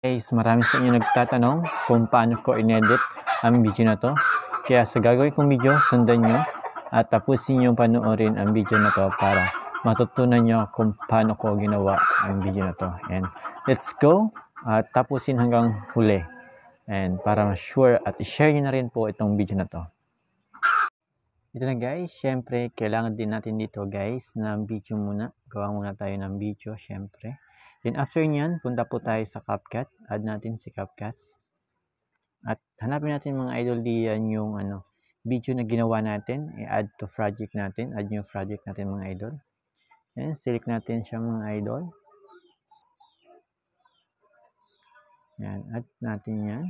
Guys, marami sa inyo nagtatanong kung paano ko inedit ang video na to. Kaya sa gagawin kong video, sundan nyo at tapusin nyo panoorin ang video na to para matutunan nyo kung paano ko ginawa ang video na to. And let's go at tapusin hanggang huli. And para ma-sure at i-share nyo na rin po itong video na to. Ito na guys, syempre kailangan din natin dito guys ng video muna. Gawa muna tayo ng video syempre. Then after nyan, punta po tayo sa CapCut. Add natin si CapCut. At hanapin natin mga idol diyan yung video na ginawa natin. I-add to project natin. Add new project natin mga idol. Then select natin siya mga idol. Yan, add natin yan.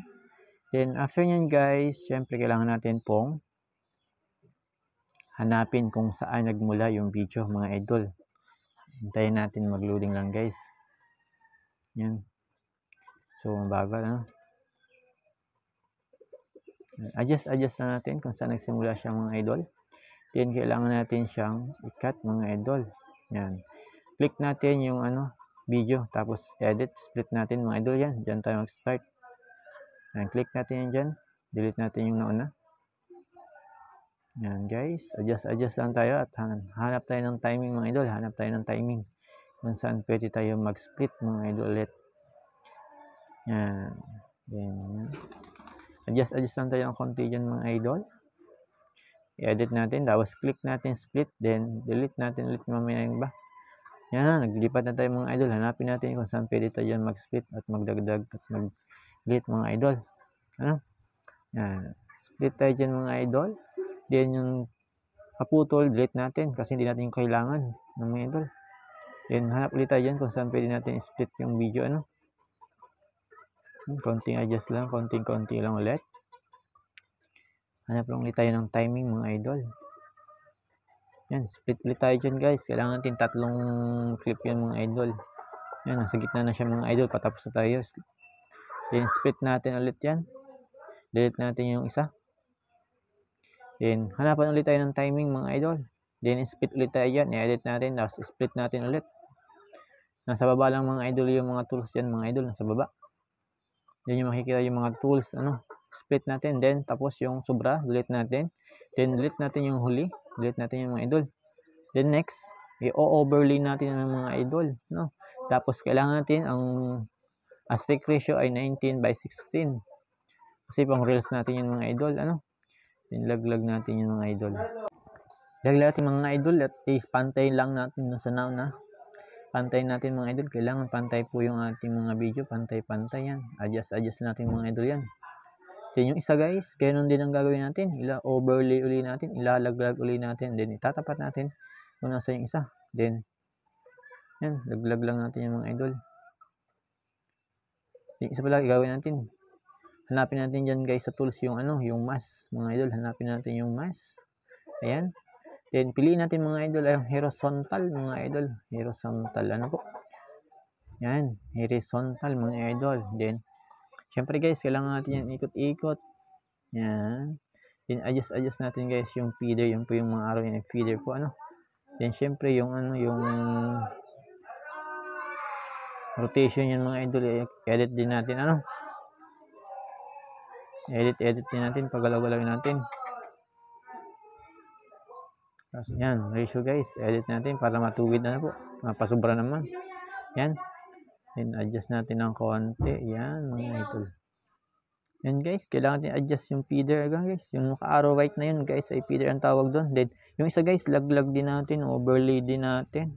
Then after nyan guys, syempre kailangan natin pong hanapin kung saan nagmula yung video mga idol. Hintayin natin mag-loading lang guys. Yan. So, mabagal, Adjust na natin kung saan nagsimula siya mga idol. Then, kailangan natin siyang i-cut mga idol. Yan. Click natin yung video. Tapos, edit. Split natin mga idol yan. Diyan tayo mag-start. Yan. Click natin yan dyan. Delete natin yung nauna. Yan guys. Adjust lang tayo. At hanap tayo ng timing mga idol. Hanap tayo ng timing. Kung saan pwede tayo mag-split mga idol ulit. Yan. Then, adjust lang tayo ng konti dyan mga idol. I-edit natin. Tapos click natin split. Then, delete natin ulit mamaya yung iba. Yan na. Naglipat na tayo mga idol. Hanapin natin kung saan pwede tayo dyan mag-split at magdagdag at mag-delete mga idol. Yan. Split tayo dyan mga idol. Then, yung kaputol, delete natin kasi hindi natin yung kailangan ng mga idol. Then, hanap ulit tayo dyan kung saan pwede natin split yung video, konting adjust lang, konting-konti lang ulit. Hanap lang ulit tayo ng timing, mga idol. Yan, split ulit tayo dyan, guys. Kailangan natin 3 clip yan, mga idol. Yan, nasa gitna na siya, mga idol. Patapos na tayo. Then, split natin ulit yan. Delete natin yung isa. Then, hanapan ulit tayo ng timing, mga idol. Then, split ulit tayo dyan. I-edit natin, tapos split natin ulit. Nasa baba lang mga idol yung mga tools yan mga idol. Nasa baba. Yan yung makikita yung mga tools. Split natin. Then tapos yung sobra. Delete natin. Then delete natin yung huli. Delete natin yung mga idol. Then next. I-overlay natin yung mga idol. Tapos kailangan natin ang aspect ratio ay 19:16. Kasi pang reels natin yung mga idol. Then laglag natin yung mga idol. Laglag natin mga idol. At pantay lang natin sa now na. Pantay natin mga idol. Kailangan pantay po yung ating mga video. Pantay-pantay yan. Adjust natin mga idol yan. Then yung isa guys, ganoon din ang gagawin natin. Overlay uli natin. Ilalaglag uli natin. Then itatapat natin kung nasa yung isa. Then, yan. Laglag lang natin yung mga idol. Yung isa pala gagawin natin. Hanapin natin dyan guys sa tools yung yung mask. Mga idol, hanapin natin yung mask. Ayan. Then, piliin natin mga idol ay horizontal mga idol. Horizontal, po? Yan, horizontal mga idol. Then, syempre guys, kailangan natin yan ikot-ikot. Yan. Then, adjust natin guys yung feeder. Yung po yung mga araw yung feeder po, Then, syempre yung yung rotation yan mga idol. Edit din natin, Edit din natin. Pagalaw-galawin natin. Yan, ratio guys. Edit natin para matuwid na po. Mapasobra naman. Yan. Then, adjust natin ng konti. Yan, mga idol. Yan guys. Kailangan natin adjust yung feeder guys. Yung naka-arrow right na yun guys ay feeder ang tawag doon. Then, yung isa guys, laglag din natin. Overlay din natin.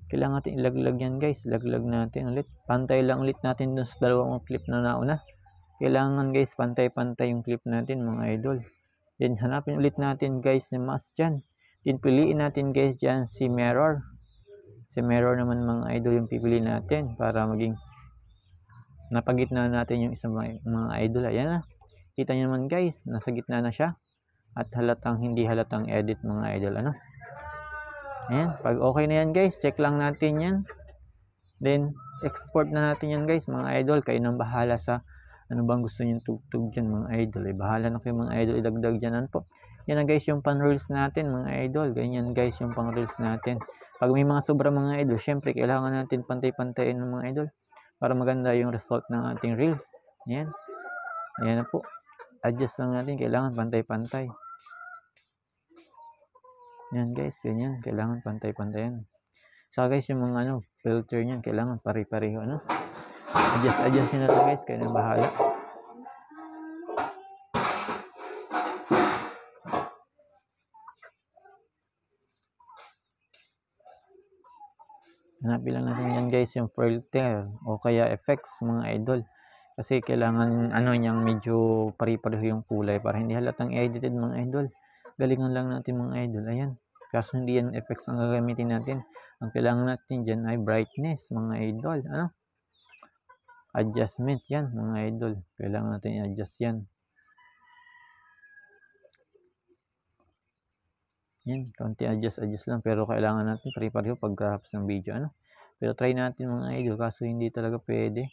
Kailangan natin ilaglag yan guys. Laglag natin ulit. Pantay lang ulit natin dun sa dalawang clip na nauna. Kailangan guys, pantay-pantay yung clip natin mga idol. Then, hanapin ulit natin guys yung mask dyan. Then, piliin natin guys dyan si mirror. Si mirror naman mga idol yung pipiliin natin para maging napagitna natin yung isang mga idol. Ayan Kita nyo naman guys, nasa gitna na siya. At hindi halatang edit mga idol. Ayan. Pag okay na yan guys, check lang natin yan. Then, export na natin yan guys mga idol. Kayo nang bahala sa ano bang gusto nyo tugtog dyan mga idol. Bahala na kayo mga idol. Idagdag dyan po. Yan na guys yung pan-reels natin mga idol. Ganyan guys yung pang-reels natin. Pag may mga sobra mga idol, syempre kailangan natin pantay-pantayin ng mga idol. para maganda yung result ng ating reels. Yan. Ayan na po. Adjust lang natin. Kailangan pantay-pantay. Yan guys. Ganyan. Kailangan pantay-pantay yan. Saka guys, yung mga filter niyan, kailangan pare-pareho. Adjust nyo na to guys. Kayo na bahala. Hanapin lang natin yan guys, yung filter o kaya effects mga idol. Kasi kailangan niyang medyo pare-pareho yung kulay para hindi halatang edited mga idol. Galingan lang natin mga idol. Ayan. Kaso hindi yan effects ang gagamitin natin. Ang kailangan natin dyan ay brightness mga idol. Adjustment yan mga idol. Kailangan natin i-adjust yan. Yan, konti adjust lang, pero kailangan natin pare-pareho pagkatapos ng video, Pero try natin mga idol, kaso hindi talaga pwede.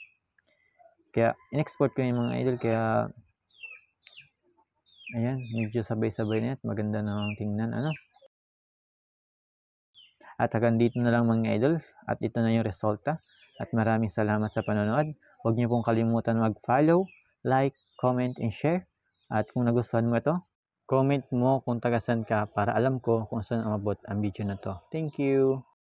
Kaya in-export ko yung mga idol, kaya ayan, medyo sabay-sabay na at maganda na tingnan, At hanggang dito na lang mga idol, at ito na yung resulta. At maraming salamat sa panonood. Huwag niyo pong kalimutan mag-follow, like, comment, and share. At kung nagustuhan mo ito, comment mo kung taga saan ka para alam ko kung saan umabot ang video na to. Thank you!